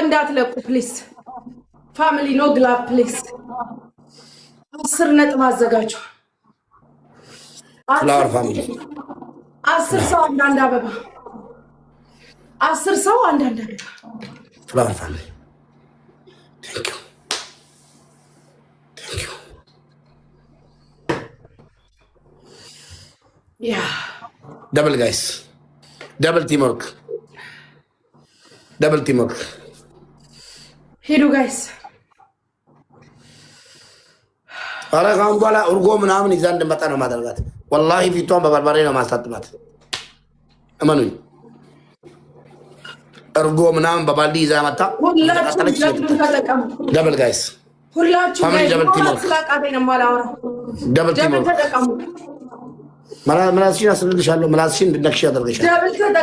እንዳትለቁ ፕሊዝ። ፋሚሊ ኖ ግላብ ፕሊዝ። 10 ነጥብ አዘጋጁ። ፍላወር ፋሚሊ 10 ሰው አንዳንድ አበባ 10 ሰው አንዳንድ አበባ ፍላወር ፋሚሊ ቴንክ ዩ ቴንክ ዩ ያ ደብል ጋይስ ደብል ቲምወርክ ደብል ቲምወርክ ሄዱ ጋይስ። ኧረ ካሁን በኋላ እርጎ ምናምን ይዛ እንድመጣ ነው ማደርጋት። ወላሂ ፊቷን በበርበሬ ነው ማስታጥባት። እመኑኝ። እርጎ ምናምን በባልዲ ይዛ መጣ። ደብል ጋይስ ሁላችሁ ፋሚሊ ደብል ቲምወርክ ደብል ቲምወርክ ምላስሽን አስልልሻለሁ። ምላስሽን እንድነክሽ ያደርግሻል።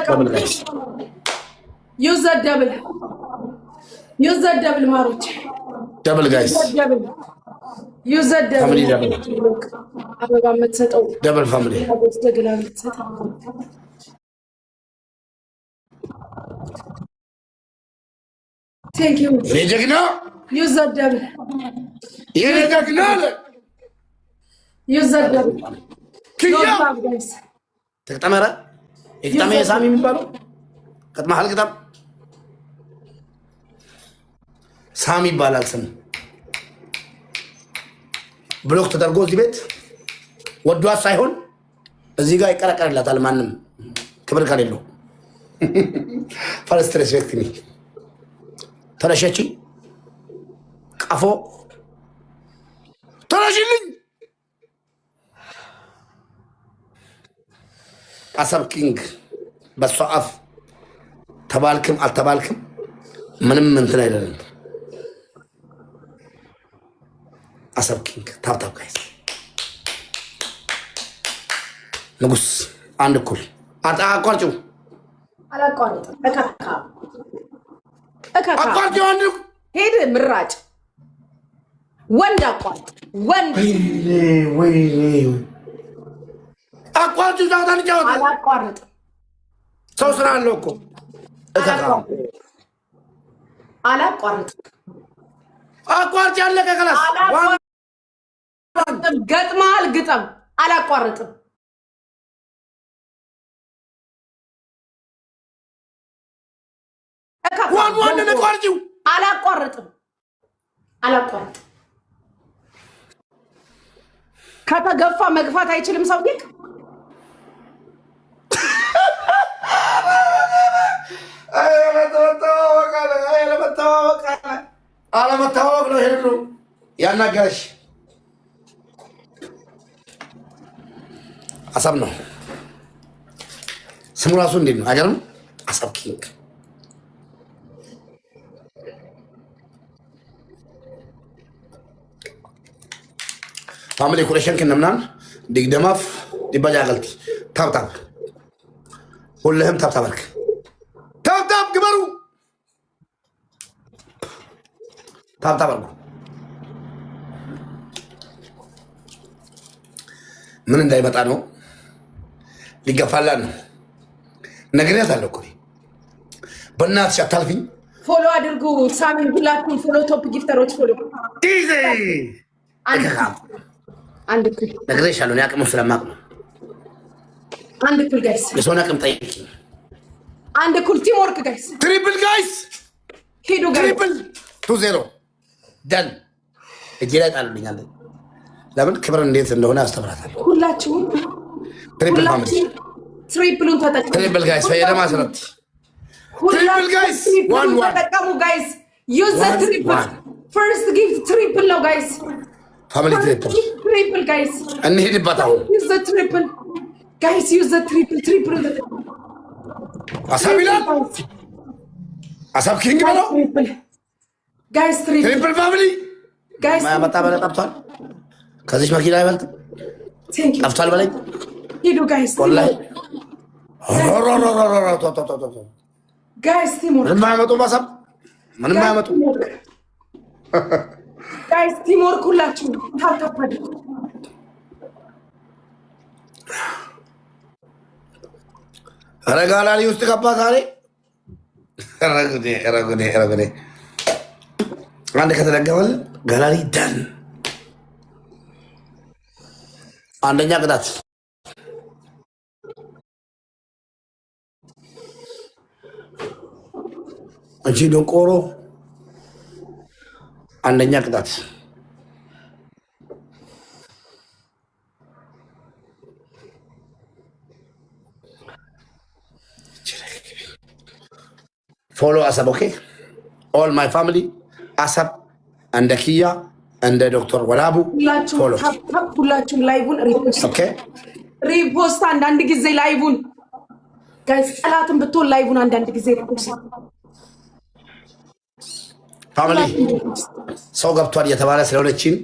ደብል ጋይስ ዩዝ ደብል ዩዝ ደብል ማሮች ደብል ጋይስ ዩዝ ደብል ፋሚሊ ደብል አበባ የምትሰጠው ደብል ፋሚሊ ደግላ የምትሰጠው ቴንክ ዩ የጀግና ዩዝ ደብል የጀግና ዩዝ ደብል ክያ ተቅጠመረ የቅጠመ የሳሚ የሚባለው ቅጥመሃል ቅጠም ሳሚ ይባላል ስም ብሎክ ተደርጎ እዚህ ቤት ወዷት ሳይሆን እዚህ ጋር ይቀረቀርላታል። ማንም ክብር ከሌለው ፈርስት ሬስፔክት ሚ ተነሸቺ ቀፎ ተነሽልኝ አሰብ ኪንግ በሷ አፍ ተባልክም አልተባልክም ምንም እንትን አይደለም። አሰብ ኪንግ ታብታብ ጋይስ ንጉስ አንድ እኩል አቋርጪው አላቋርጥም። አቋርጪው አንድ ሄድ ምራጭ ወንድ አቋርጥ ወንድ አቋርጪው ጫወታ ልጫወት አላቋርጥም። ሰው ስራ አለው እኮ አላቋርጥም። አቋርጭ ያለቀ ከላስ ገጥመሃል ግጠም። አላቋርጥም። ዋን ነቋርጪው አላቋርጥም። አላቋርጥም። ከተገፋ መግፋት አይችልም ሰው ይቅ አለመታወቅ ነው። ይሄ ሁሉ ያናገረሽ አሰብ ነው። ስሙ ራሱ እንዴት ነው? አይገርም? አሰብ ኪንግ ፋሚሊ ኩረሽን ከነምናን ዲግደማፍ ዲባጃገልቲ ታብታብ ሁሉም ታብታብልክ ታብታብ ግበሩ ታብታብ አድርጉ። ምን እንዳይመጣ ነው? ሊገፋላን ነው። ነግሬያታለሁ እኮ በእናትሽ አታልፊኝ። ፎሎ አድርጉ። ሳሚን ሁላችሁም ፎሎ ቶፕ ጊፍተሮች ፎሎ ዲዜ አንድ እኩል ነግሬሻለሁ። እኔ አቅሙ ስለማቅ ነው። አንድ እኩል ጋይስ የሰውን አቅም ጠይቂ። አንድ እኩል ቲም ወርክ ጋይስ ትሪፕል ጋይስ ሄዱ ጋይስ ትሪፕል 2-0 ደን እጄ ላይ ጣልልኛል። ለምን ክብር እንዴት እንደሆነ አስተምራታለሁ። ሁላችሁም ትሪፕል ፋሚሊ ትሪፕሉን ተጠቀሙ። ትሪፕል ጋይስ ፈየደ ማሰረት ትሪፕል ጋይስ ዋን ተጠቀሙ ጋይስ። ዩዝ ዘ ትሪፕል ፈርስት ጊፍት ትሪፕል ነው ጋይስ። ፋሚሊ ትሪፕል ጋይስ እንሂድበት አሁን። ዩዝ ዘ ትሪፕል ጋይስ ዩዝ ዘ ትሪፕል ትሪፕሉን ተጠቀሙ። አሳብ ይላል አሳብ ኪንግ ብለው ጋይስ ትሪፕል ፋሚሊ ጋይስ ማያመጣ በለ ጠፍቷል። ከዚህ መኪና አይበልጥ ጠፍቷል በለኝ። ሂዱ ጋይስ ወላሂ ጋይስ ቲሞር ምንም አያመጡ ማሳብ ምንም አያመጡ ጋይስ ቲሞር ሁላችሁ ታታፓዱ ረጋላሊ ውስጥ ገባ ዛሬ ረጉዴ አንድ ከተደገመል ጋላሪ ዳን አንደኛ ቅጣት አንቺ ደንቆሮ አንደኛ ቅጣት follow ASAP, okay? All my family, ASAP, and Kia, and Dr. Walabu, follow. ሁላችሁም ላይቡን ሪፖስት Okay? ሪፖስት አንዳንድ ጊዜ ላይቡን ጋይስ ጠላትን ብትሆን ላይቡን አንዳንድ ጊዜ ሪፖስት ፋሚሊ ሰው ገብቷል እየተባለ ስለሆነችን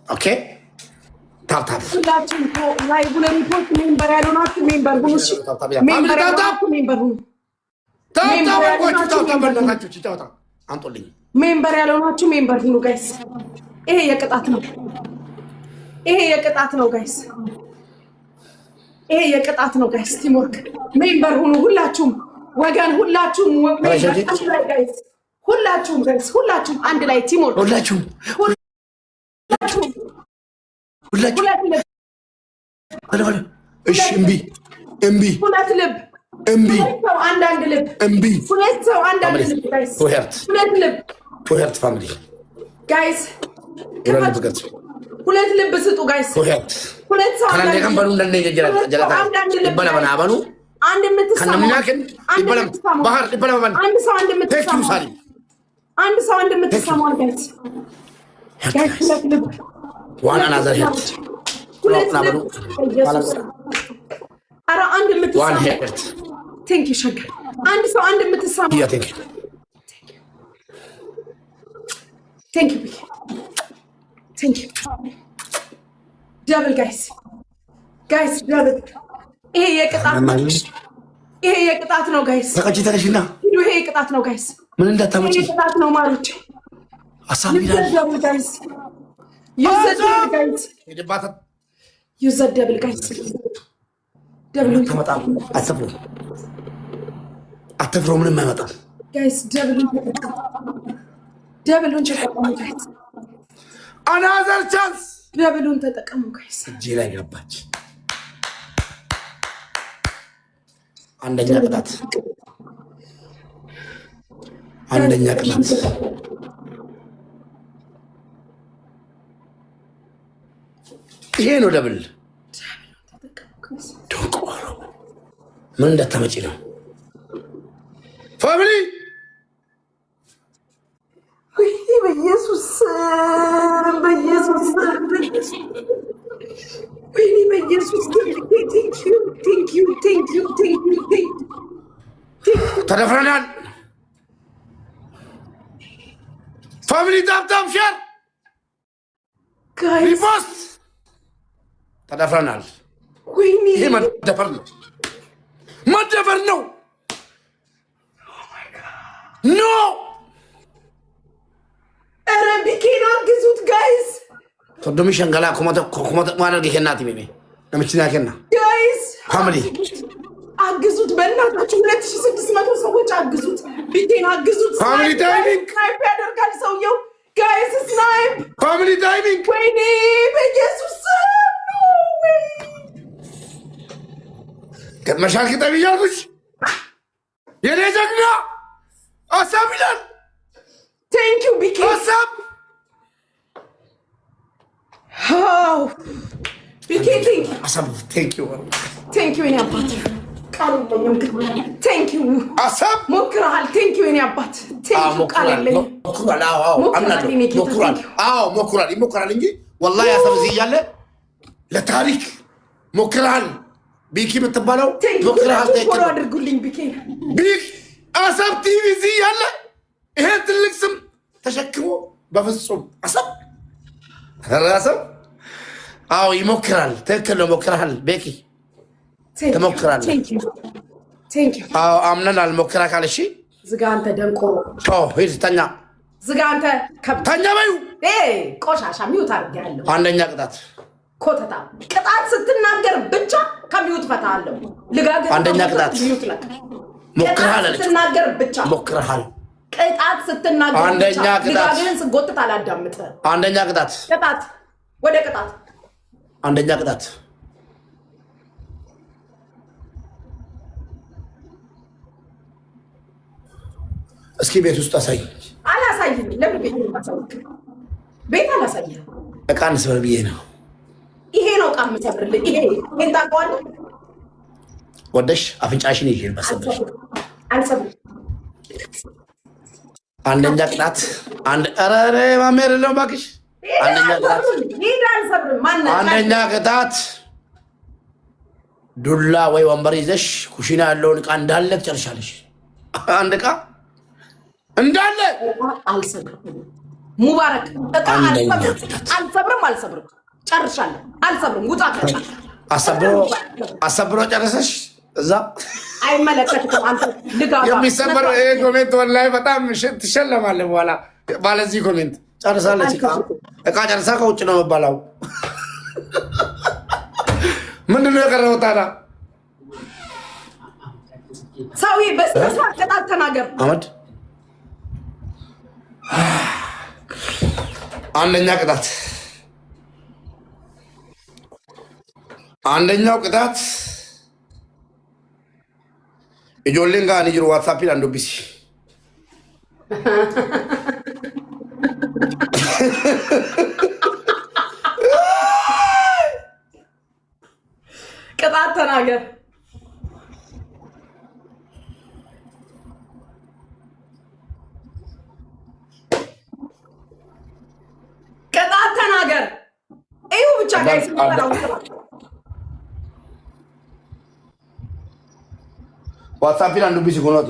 ኦኬ ታፕ ታፕ ሁላችሁም ላይቡን ሪፖስት ሜምበር ያልሆናችሁ ሜምበር ሁኑ። እሺ ሜምበር ያልሆናችሁ ሜምበር ሁኑ። አንጦልኝ ሜምበር ያልሆናችሁ ሜምበር ሁኑ ጋይስ። ይሄ የቅጣት ነው። ይሄ የቅጣት ነው ጋይስ። ይሄ የቅጣት ነው ጋይስ። ቲምወርክ ሜምበር ሁኑ ሁላችሁም ወገን ሁላችሁም ጋይስ ሁላችሁም ጋይስ ሁላችሁም አንድ ላይ ቲምወርክ ሁላችሁም እሺ እምቢ ሁለት ልብ እምቢ ሰው አንዳንድ ልብ እምቢ ሁለት ሰው አንዳንድ ልብ ጋይስ ሁለት ልብ ቱሄርት ፋሚሊ ጋይስ ሁለት ልብ ስጡ ጋይስ ሁለት ሰው አንዳንድ ልብ አንድ የምትሰሙ አንድ ሰው አንድ የምትሰሙ ጋይስ ሁለት ልብ ዋና ናዘር ሄርት ሁለት ልብ ኧረ አንድ የምትሰሙ ዋን ሄርት ቴንክ ዩ ሸገር አንድ ሰው አንድ የምትሰሙ ቴንክ ዩ ቴንክ ዩ ደብል ጋይስ ደብል ይሄ የቅጣት ነው ጋይስ ተቀጭ ተነሽና ይሄ የቅጣት ነው ጋይስ ምን እንዳታመጪ የቅጣት ነው ማሮች አሳብ ይላል ደብል ጋይስ ደብል ጋይስ ደብል ተመጣጣ አትፍሩ ምንም አይመጣም ጋይስ ደብሉን ተጠቀሙ ጋይስ አናዘር ቻንስ ደብሉን ተጠቀሙ ጋይስ እጄ ላይ ገባች አንደኛ ቅጣት ይሄ ነው ደብል ደንቆሮ ምን እንዳታመጪ ነው ፋሚሊ በኢየሱስ ተደፍረናል ፋሚሊ ታፕታፕ ሼር ሪፖስት ተደፍረናል ይሄ መደፈር ነው ኖ ኧረ ቢኬን አግዙት ጋይስ ተዶሚ ሸንገላ ኮመተ ማድረግ ይሄናት ቢሜ ለምችና ከና ጋይስ ፋሚሊ አግዙት በእናታችሁ 2600 ሰዎች አግዙት ቢኬን አግዙት ፋሚሊ ታይሚንግ ስናይፕ ያደርጋል ሰውየው ጋይስ ስናይፕ ፋሚሊ ታይሚንግ ወይኔ በኢየሱስ ገጥመሻል ክጠብ እያልኩሽ የኔ ጀግና አሳብ ይላል ቴንክ ዩ ቢኬ አሳብ ቢኬ ቴንክ ዩ አሳብ ቴንክ ዩ የኔ አባት ቃል የለኝም ቴንክ ዩ አሳብ ሞክረሃል ቴንክ ዩ የኔ አባት ቴንክ ዩ ቃል የለኝም ሞክራል እንጂ ወላሂ አሳብ እዚህ እያለ ለታሪክ ሞክረሃል ቢኪ የምትባለው ሞክረሃል ፎሎ አድርጉልኝ ቢኬ ቢክ አሳብ ቲቪ እዚህ እያለ ይሄ ትልቅ ስም ተሸክሞ በፍጹም አሳብ አዎ ይሞክራል ትክክል ነው ሞክረሃል ቤኪ ትሞክራለህ አዎ አምነናል ሞክረሃል እሺ ዝጋ አንተ ደንቆሮ ሂድ ተኛ ዝጋ አንተ ተኛ በዩ ቆሻሻ ሚውት አድርጌያለሁ አንደኛ ቅጣት ኮተታ ቅጣት ስትናገር ብቻ ከሚውት ፈታለሁ ልጋገር አንደኛ ቅጣት ሞክረሃል ስትናገር ብቻ ሞክረሃል። ቅጣት ስትናገር አንደኛ ቅጣት ንጋግህን ስጎትት አላዳምጥህ። አንደኛ ቅጣት ወደ ቅጣት አንደኛ ቅጣት እስኪ ቤት ውስጥ አሳይ። አላሳይም። ለምን ቤት ማሳውቅ? ቤት አላሳይም። ዕቃ እንስበር ብዬ ነው። ይሄ ነው ዕቃ የምሰብርልህ። ይሄን ታውቀዋለህ? ወደሽ አፍንጫሽን ይዤ በሰብርሽ። አልሰብርም። አንደኛ ቅጣት ኧረ ማሜ አይደለም እባክሽ። አንደኛ ቅጣት አንደኛ ቅጣት ዱላ ወይ ወንበር ይዘሽ ኩሽና ያለውን ዕቃ እንዳለ ትጨርሻለሽ። አንድ ዕቃ እንዳለ አልሰብርም። ሙባረክ ዕቃ አልሰብርም። ጨርሻለሁ። አልሰብርም። ውጣ። አሰብሮ ጨረሰሽ። እዛ አይመለከትም። አንተ ልጋባ የሚሰበር ኮሜንት ወላሂ በጣም ትሸለማለህ። በኋላ ባለዚህ ኮሜንት ጨርሳለች። ዕቃ ጨርሳ ከውጭ ነው የምባላው። ምንድን ነው የቀረው ታዲያ? ሰውዬ በስነሳ ቅጣት ተናገር። አመድ አንደኛ ቅጣት አንደኛው ቅጣት ijoolleen gaanii jiru waatsaappiidhaan dubbisi. ቅጣት ተናገር። ቅጣት ተናገር። እዩ ብቻ ጋይስ ዋትሳፕን ዱቢሲ ኩኖቲ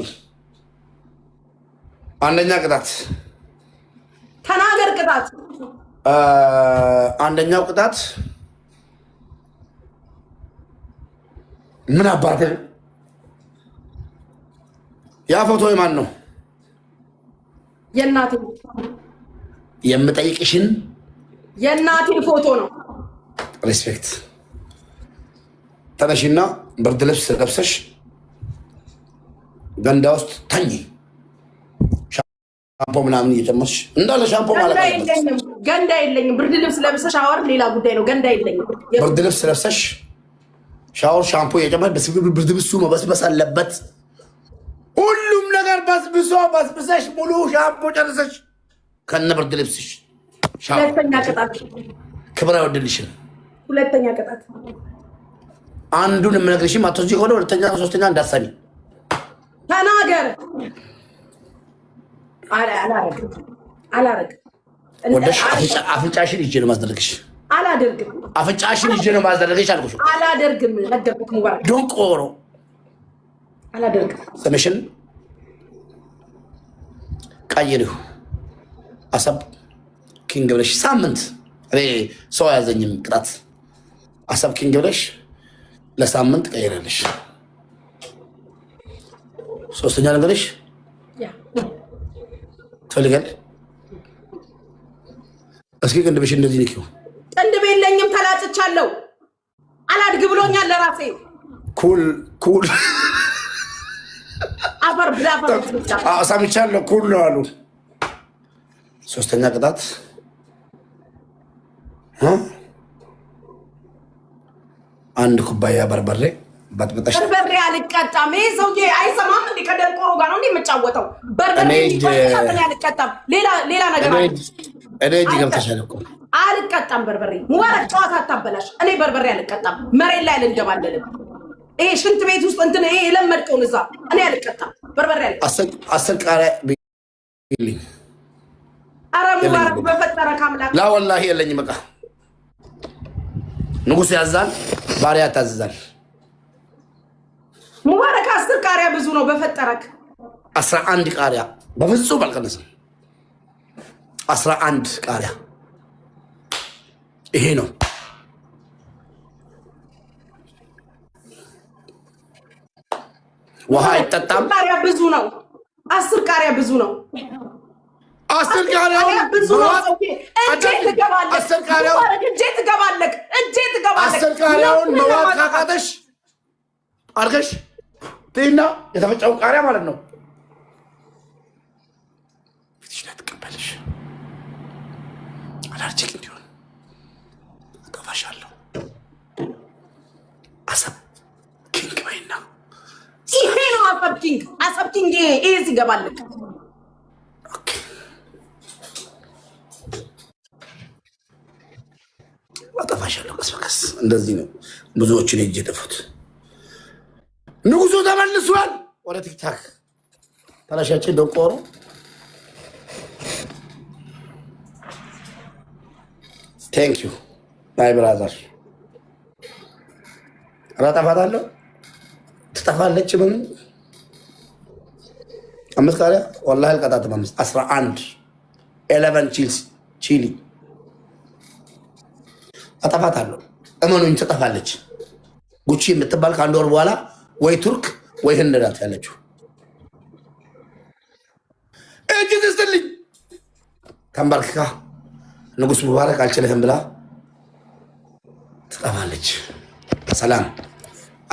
አንደኛ ቅጣት ተናገር። ቅጣት አንደኛው ቅጣት ምን አባትህ ያ ፎቶ የማን ነው? የእናቴ። የምጠይቅሽን የእናቴ ፎቶ ነው። ሪስፔክት። ተነሽና ብርድ ልብስ ለብሰሽ ገንዳ ውስጥ ተኝ። ሻምፖ ምናምን እየጨመርሽ እንዳለ ሻምፖ ማለት ነው። ገንዳ የለኝም። ብርድ ልብስ ለብሰሽ ሻወር ሌላ ጉዳይ ነው። ገንዳ የለኝም። ብርድ ልብስ ለብሰሽ ሻወር ሻምፖ እየጨመርሽ ብርድ ልብሱ መበስበስ አለበት። ሁሉም ነገር በስብሰሽ ሙሉ ሻምፖ ጨርሰሽ ከነ ብርድ ልብስሽ። ሁለተኛ ቅጣት ክብር አይወድልሽም። ሁለተኛ ቅጣት አንዱን የምነግርሽም አትወጂ ከሆነ ሁለተኛ ሶስተኛ እንዳሰሚ ተናገር። አላረግም። ወደሽ አፍንጫሽን ይዤ ነው ማስደረግሽ። አላደርግም። አፍንጫሽን ይዤ ነው ማስደረግሽ አልኩሽ። አላደርግም። ነገርኩት። ሙባረክ ዶንቆሮ አላደርግም። ስምሽን ቀይሪው። አሰብ ኪንግ ብለሽ ሳምንት እኔ ሰው ያዘኝም ቅጣት አሰብ ኪንግ ብለሽ ለሳምንት ቀይረልሽ። ሶስተኛ ነገርሽ ትፈልጋለሽ? እስኪ ቅንድብሽ እንደዚህ ንኪው። ቅንድብ የለኝም፣ ተላጭቻለሁ። አላድግ ብሎኛል ለራሴ። ኩል አፈር ብላ ሰምቻለሁ። ኩል ነው አሉ። ሶስተኛ ቅጣት አንድ ኩባያ በርበሬ በጥብጠሽ። በርበሬ አልቀጣም። ይሄ ሰውዬ አይሰማም እንዴ? ከደንቆሮ ጋር ነው እንዴ የምጫወተው? በርበሬ አልቀጣም። ሌላ ነገር እኔ እጅ ገብተሻል እኮ። አልቀጣም በርበሬ። ሙባረክ ጨዋታ አታበላሽ። እኔ በርበሬ አልቀጣም። መሬት ላይ አልንደባለልም። ይሄ ሽንት ቤት ውስጥ እንትን ይሄ የለመድከውን እዛ እኔ አልቀጣም። በርበሬ አልቀጣም። አስር ቃሪያ ቢልኝ። ኧረ ሙባረክ በፈጠረ ካምላክ ላ ወላሂ የለኝም። በቃ ንጉሥ ያዛል፣ ባሪያ ታዝዛል። ሙባረክ 10 ቃሪያ ብዙ ነው። በፈጠረክ 11 ቃሪያ በፍጹም አልቀነስም። 11 ቃሪያ ይሄ ነው። ውሃ አይጠጣም። ቃሪያ ብዙ ነው። 10 ቃሪያ ብዙ ነው። 10 ቃሪያው ብዙ ነው። እጄ ትገባለህ። 10 ቃሪያው እጄ ትገባለህ። 10 ቃሪያውን መዋጥ ካቃተሽ አድርገሽ ትይና የተፈጨው ቃሪያ ማለት ነው። ፊትሽ ላይ ትቀበልሽ አላርጂክ እንዲሆን አጠፋሻለሁ። አሰብ ኪንግ በይና ይሄ ነው አሰብ ኪንግ ይሄ ሲገባልክ አጠፋሻለሁ። ቀስ በቀስ እንደዚህ ነው ብዙዎችን እጅ የጠፉት። ንጉሱ ተመልሷል ወደ ቲክታክ ተላሻችን ደንቆሮ ቴንክ ዩ ማይ ብራዘር። አላጠፋታለሁ ትጠፋለች። ምን 5 ቃሪያ ወላሂ አልቀጣትም። 11 ቺሊ አጠፋታለሁ። እመኑኝ ትጠፋለች። ጉቺ የምትባል ከአንድ ወር በኋላ ወይ ቱርክ ወይ ህንድ ናት ያለችው። እጅ ትስትልኝ ተንበርክካ ንጉስ ሙባረክ አልችልህም ብላ ትጠፋለች። ሰላም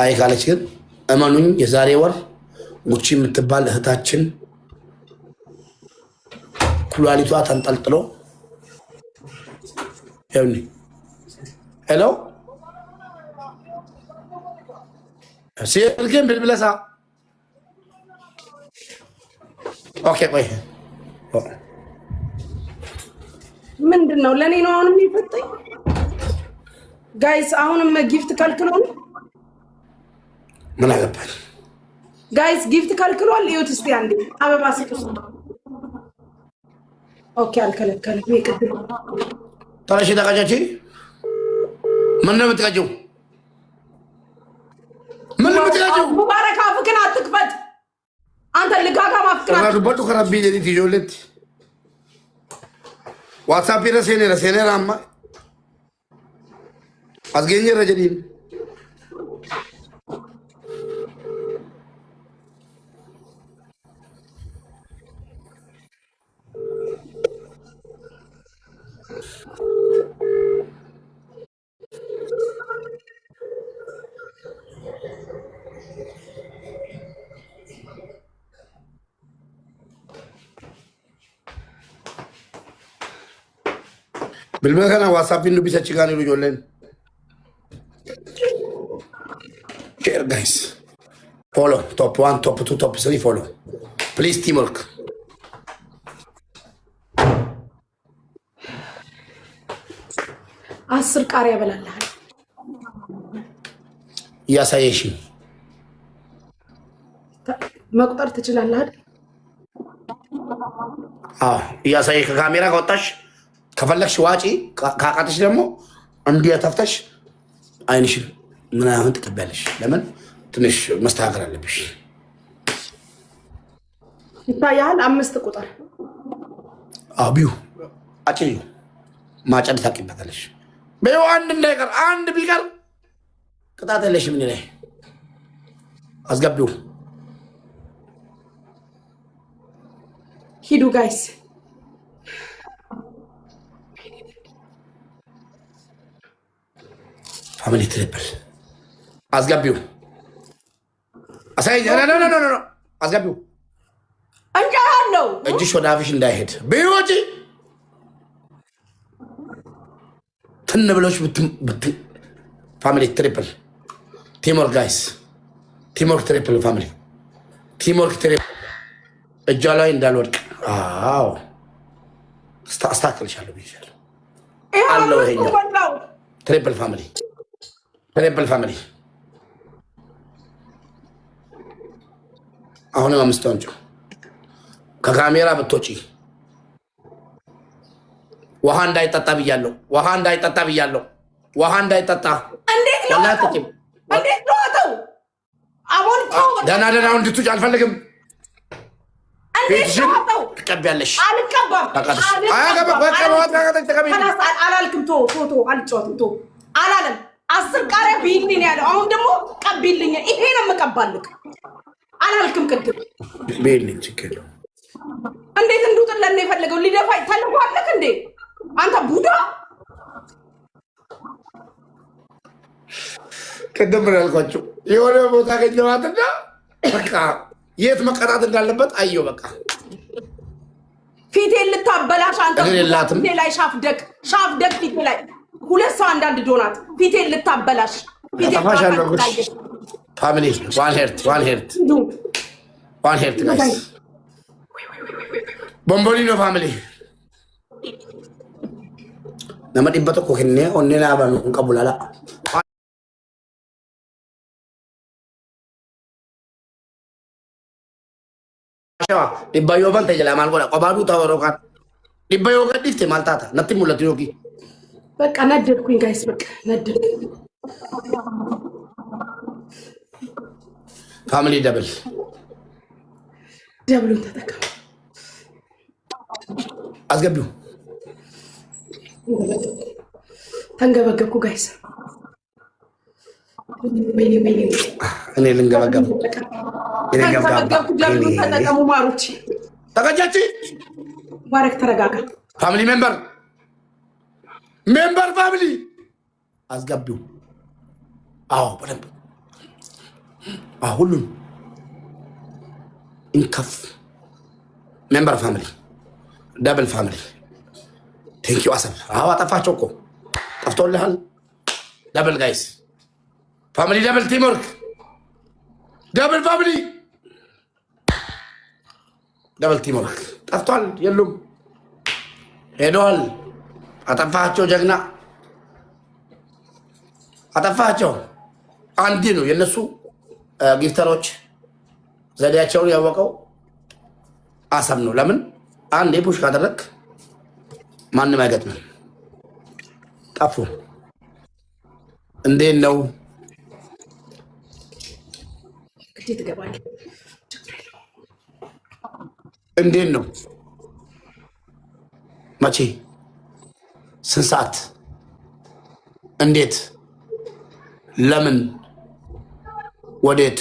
አይ ካለች ግን እመኑኝ የዛሬ ወር ጉቺ የምትባል እህታችን ኩላሊቷ ተንጠልጥሎ ይኸውልኝ። ሄሎ ስልክህን ብልብለሳ ኦኬ ቆይ ምንድን ነው ለእኔ ነው አሁንም የሚፈጠኝ? ጋይስ አሁንም ጊፍት ከልክሏል። ምን አገባኝ ጋይስ ጊፍት ከልክሏል። ይኸውት እስቲ አንዴ አበባ ስጡስ። ኦኬ አልከለከለም። ይቅድም ተረሽ ተቀጫቺ ምን ነው የምትቀጭው? ምን ነው የምትቀጭው? ሙባረክ አፍክን አትክፈት አንተ ልጋጋም አፍክን ረዱበቱ ከረቢ ለዲት ይጆለት ዋትሳፕ ረሴኔ ራማ አስገኘ ረጀዲን bilbila kana WhatsApp nu bisa cigan lu jolen share guys follow top 1 top 2 top 3 follow please teamwork አስር ቃሪያ በላልሃል ያሳየሽ መቁጠር ትችላለህ አይደል? ያሳየሽ ከካሜራ ከወጣሽ ከፈለግሽ ዋጪ ካቃተሽ ደግሞ እንዲህ ተፍተሽ አይንሽን ምናምን ትቀበያለሽ። ለምን ትንሽ መስተካከል አለብሽ። ይታያል 5 ቁጥር አቢው አጭዩ ማጨድ ታቂበታለሽ። በይው አንድ እንዳይቀር አንድ ቢቀር ቅጣት የለሽም። ምን ላይ አስገቢው ሂዱ ጋይስ ፋሚሊ ትሪፕል አስገቢው አሳይ ኖ አስገቢው እንጃለው እጅሽ ወደ አፍሽ እንዳይሄድ በይወጪ ትን ብሎሽ ብት ፋሚሊ ትሪፕል ቲምወርክ ጋይስ ቲምወርክ ትሪፕል ፋሚሊ ቲምወርክ ትሪፕል እጇ ላይ እንዳልወድቅ አዎ አስተካክልሻለሁ ብዬሻለሁ አለው ይሄኛው ትሪፕል ፋሚሊ አሁንም 5 ወንጮ ከካሜራ ብትወጪ ውሃ እንዳይጠጣ ብያለሁ። ውሃ እንዳይጠጣ እንዴት ነው አተው አሁን ደህና እንድትውጭ አልፈልግም። ቤትሽን ትቀቢያለሽ። አልቀባም አላልክም። ቶ አልጫወትም አላለም። 10 ቃሪያ ቢልኝ ያለው አሁን ደግሞ ቀቢልኝ። ይሄ ነው የምቀባልክ አላልክም። ቅድም ቢልኝ ችግር የለውም። እንዴት እንዱጥለን ነው የፈለገው? ሊደፋኝ ተልኳለክ እንዴ አንተ ቡዳ። ቅድም ምን ያልኳቸው የሆነ ቦታ አገኘኋትና በቃ የት መቀጣት እንዳለበት አየው። በቃ ፊቴን ልታበላሽ አንተ ፊቴ ላይ ሻፍደቅ ፊቴ ላይ ሁለት ሰው አንዳንድ ዶናት ፊቴን ልታበላሽ ፋሚሊ ዋን ሄርት ጋይስ ቦምቦሊኖ ፋሚሊ nama dhibba tokko kennee onnee laaban kun qabu lala. Dhibba yoo bante jala maal godha qobaaduu ta'u yeroo kaan dhibba yoo gadhiifte maal taata natti mul'atu yookiin. በቃ ነደድኩኝ ጋይስ በቃ ነደድኩኝ። ፋሚሊ ደብሉን ተጠቀሙ አስገቢው ተንገበገብኩ ጋይስ እኔ ልንገበገብ ደብሉን ተጠቀሙ ማሮች ተቀጃቺ ባረክ ተረጋጋ ፋሚሊ ሜምበር ፋሚሊ አስገቢው አዎ በደንብ ሁሉም ኢንከፍ ሜምበር ፋሚሊ ደብል ፋሚሊ ቴንክ ዩ አሰብ አጠፋቸው እኮ ጠፍቶልሃል። ደብል ጋይስ ፋሚሊ ደብል ቲምወርክ ደብል ፋሚሊ ደብል ቲምወርክ ጠፍቷል። የሉም ሄደዋል። አጠፋቸው ጀግና አጠፋቸው። አንድ ነው የነሱ ጊፍተሮች ዘዴያቸውን ያወቀው አሰብ ነው። ለምን አንዴ ፑሽ ካደረግ ማንም አይገጥምም። ጠፉ። እንዴት ነው እንዴት ነው መቼ ስንት ሰዓት እንዴት ለምን ወዴት